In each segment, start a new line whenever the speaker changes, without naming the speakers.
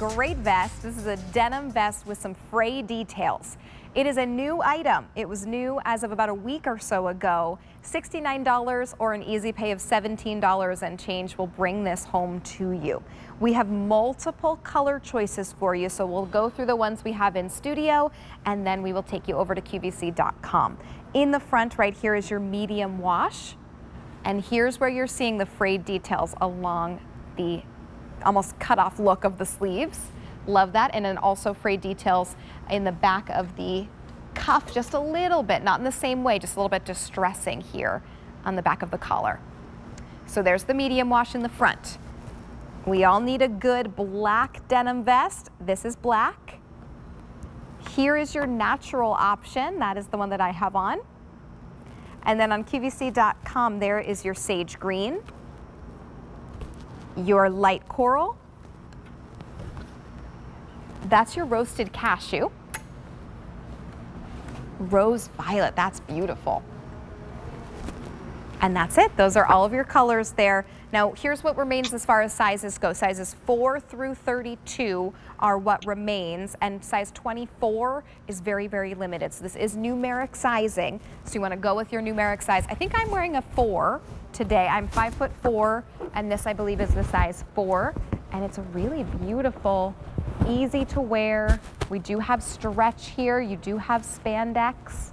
great vest. This is a denim vest with some Fray details. It is a new item. It was new as of about a week or so ago. $69 or an easy pay of $17 and change will bring this home to you. We have multiple color choices for you, so we'll go through the ones we have in studio and then we will take you over to QVC.com. In the front right here is your medium wash, and here's where you're seeing the frayed details along the almost cut off look of the sleeves. Love that. And then also frayed details in the back of the cuff just a little bit, not in the same way, just a little bit distressing here on the back of the collar. So there's the medium wash in the front. We all need a good black denim vest. This is black. Here is your natural option. That is the one that I have on. And then on QVC.com, there is your sage green, your light coral. That's your roasted cashew. Rose violet, that's beautiful. And that's it. Those are all of your colors there. Now, here's what remains as far as sizes go. Sizes 4 through 32 are what remains, and size 24 is very, very limited. So this is numeric sizing. So you want to go with your numeric size. I think I'm wearing a 4 today. I'm 5'4", and this, I believe, is the size 4. And it's a really beautiful, easy to wear. We do have stretch here. You do have spandex,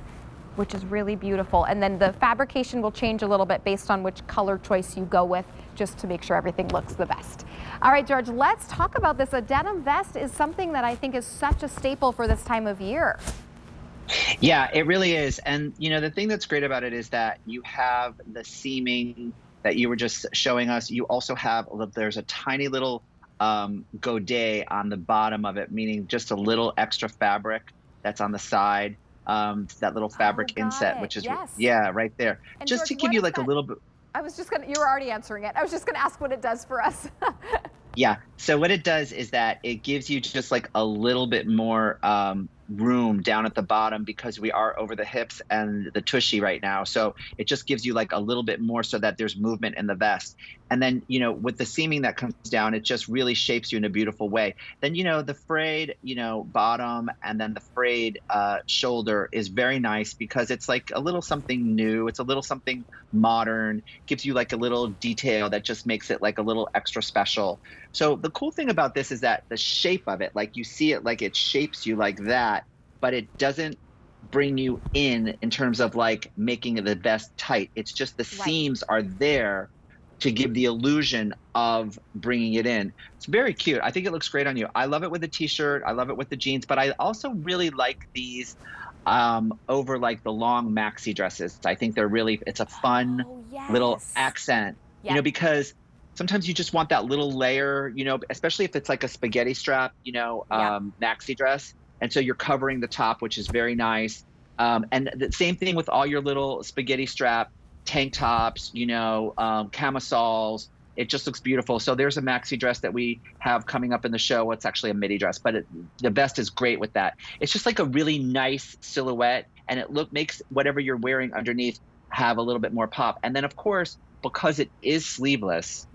which is really beautiful. And then the fabrication will change a little bit based on which color choice you go with, just to make sure everything looks the best. All right, George, let's talk about this. A denim vest is something that I think is such a staple for this time of year.
Yeah, it really is. And, you know, the thing that's great about it is that you have the seaming that you were just showing us. You also have, there's a tiny little godet on the bottom of it, meaning just a little extra fabric that's on the side. That little fabric inset, which is, yeah, right there.
And
just
George,
to give you like a little bit.
I was just you were already answering it. I was just gonna ask what it does for us.
Yeah, so what it does is that it gives you just like a little bit more room down at the bottom, because we are over the hips and the tushy right now. So it just gives you like a little bit more so that there's movement in the vest. And then, you know, with the seaming that comes down, it just really shapes you in a beautiful way. Then, you know, the frayed, you know, bottom and then the frayed shoulder is very nice, because it's like a little something new. It's a little something modern, gives you like a little detail that just makes it like a little extra special. So the cool thing about this is that the shape of it, like you see it, like it shapes you like that, but it doesn't bring you in terms of like making the vest tight. It's just the seams are there to give the illusion of bringing it in. It's very cute. I think it looks great on you. I love it with the t-shirt. I love it with the jeans, but I also really like these over like the long maxi dresses. I think they're really, it's a fun little accent, you know, because sometimes you just want that little layer, you know, especially if it's like a spaghetti strap, you know, maxi dress. And so you're covering the top, which is very nice. And the same thing with all your little spaghetti strap tank tops, you know, camisoles. It just looks beautiful. So there's a maxi dress that we have coming up in the show. It's actually a midi dress, but the vest is great with that. It's just like a really nice silhouette, and it makes whatever you're wearing underneath have a little bit more pop. And then, of course, because it is sleeveless,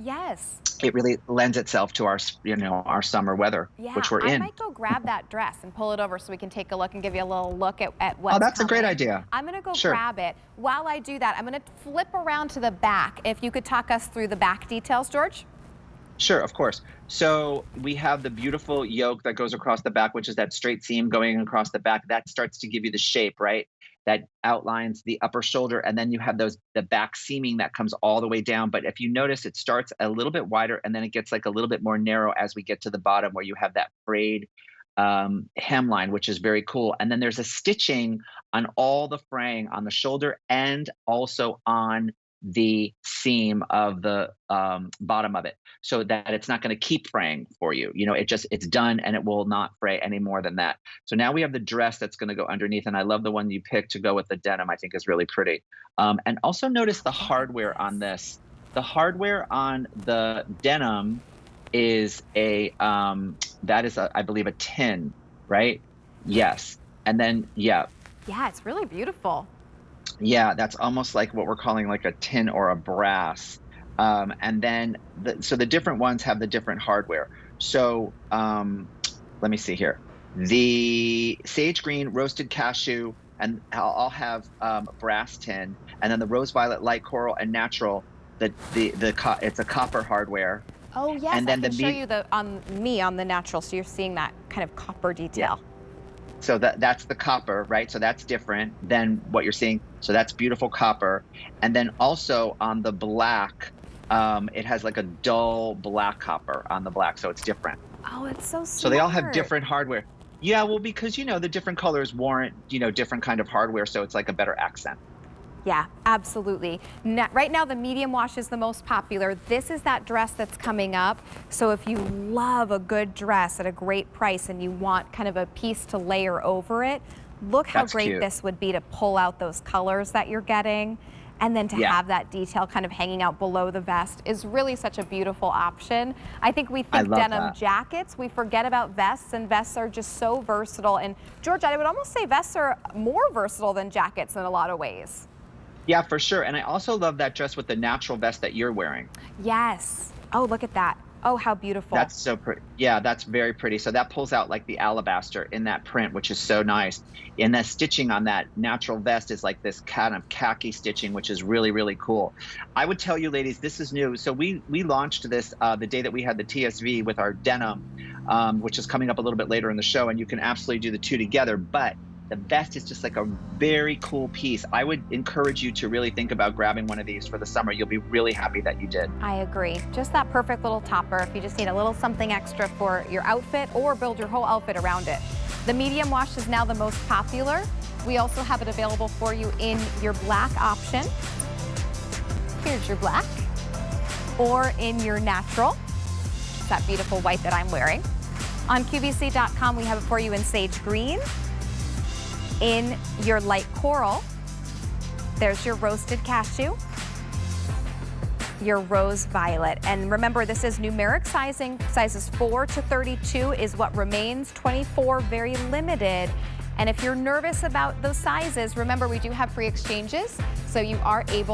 it really lends itself to our, you know, our summer weather, which we're in.
I might go grab that dress and pull it over so we can take a look and give you a little look at what's
Oh, that's a great idea.
I'm going to go grab it. While I do that, I'm going to flip around to the back. If you could talk us through the back details, George.
Sure, of course. So we have the beautiful yoke that goes across the back, which is that straight seam going across the back. That starts to give you the shape, right? That outlines the upper shoulder, and then you have the back seaming that comes all the way down. But if you notice, it starts a little bit wider, and then it gets like a little bit more narrow as we get to the bottom, where you have that frayed hemline, which is very cool. And then there's a stitching on all the fraying on the shoulder and also on the seam of the bottom of it, so that it's not going to keep fraying for you. You know, it's done, and it will not fray any more than that. So now we have the dress that's going to go underneath, and I love the one you picked to go with the denim. I think is really pretty. And also notice the hardware on this. The hardware on the denim is I believe a tin, right? Yes. And then yeah,
it's really beautiful.
Yeah, that's almost like what we're calling like a tin or a brass. And then, so the different ones have the different hardware. So let me see here. The sage green, roasted cashew, and I'll have brass tin, and then the rose violet, light coral, and natural. It's a copper hardware,
Oh yes,
and
I
then
can show you the on the natural, so you're seeing that kind of copper detail.
So that's the copper, right? So that's different than what you're seeing. So that's beautiful copper. And then also on the black, it has like a dull black copper on the black. So it's different.
Oh, it's so
So they all have
smart.
different hardware. Yeah, well, because, the different colors warrant, different kind of hardware. So it's like a better accent.
Yeah, absolutely. Right now, the medium wash is the most popular. This is that dress that's coming up. So if you love a good dress at a great price and you want kind of a piece to layer over it, look how
That's
great
cute.
this would be to pull out those colors that you're getting. And then to
Yeah,
have that detail kind of hanging out below the vest is really such a beautiful option. I think we
I
think
love
denim
that.
jackets, we forget about vests, and vests are just so versatile. And George, I would almost say vests are more versatile than jackets in a lot of ways.
Yeah, for sure. And I also love that dress with the natural vest that you're wearing.
Yes. Oh, look at that. Oh, how beautiful.
That's so pretty. Yeah, that's very pretty. So that pulls out like the alabaster in that print, which is so nice. And the stitching on that natural vest is like this kind of khaki stitching, which is really, really cool. I would tell you, ladies, this is new. So we launched this the day that we had the TSV with our denim, which is coming up a little bit later in the show, and you can absolutely do the two together. But the vest is just like a very cool piece. I would encourage you to really think about grabbing one of these for the summer. You'll be really happy that you did.
I agree. Just that perfect little topper if you just need a little something extra for your outfit or build your whole outfit around it. The medium wash is now the most popular. We also have it available for you in your black option. Here's your black. Or in your natural. It's that beautiful white that I'm wearing. On QVC.com, we have it for you in sage green. In your light coral, there's your roasted cashew, your rose violet. And remember, this is numeric sizing. Sizes 4 to 32 is what remains. 24, very limited. And if you're nervous about those sizes, remember we do have free exchanges, so you are able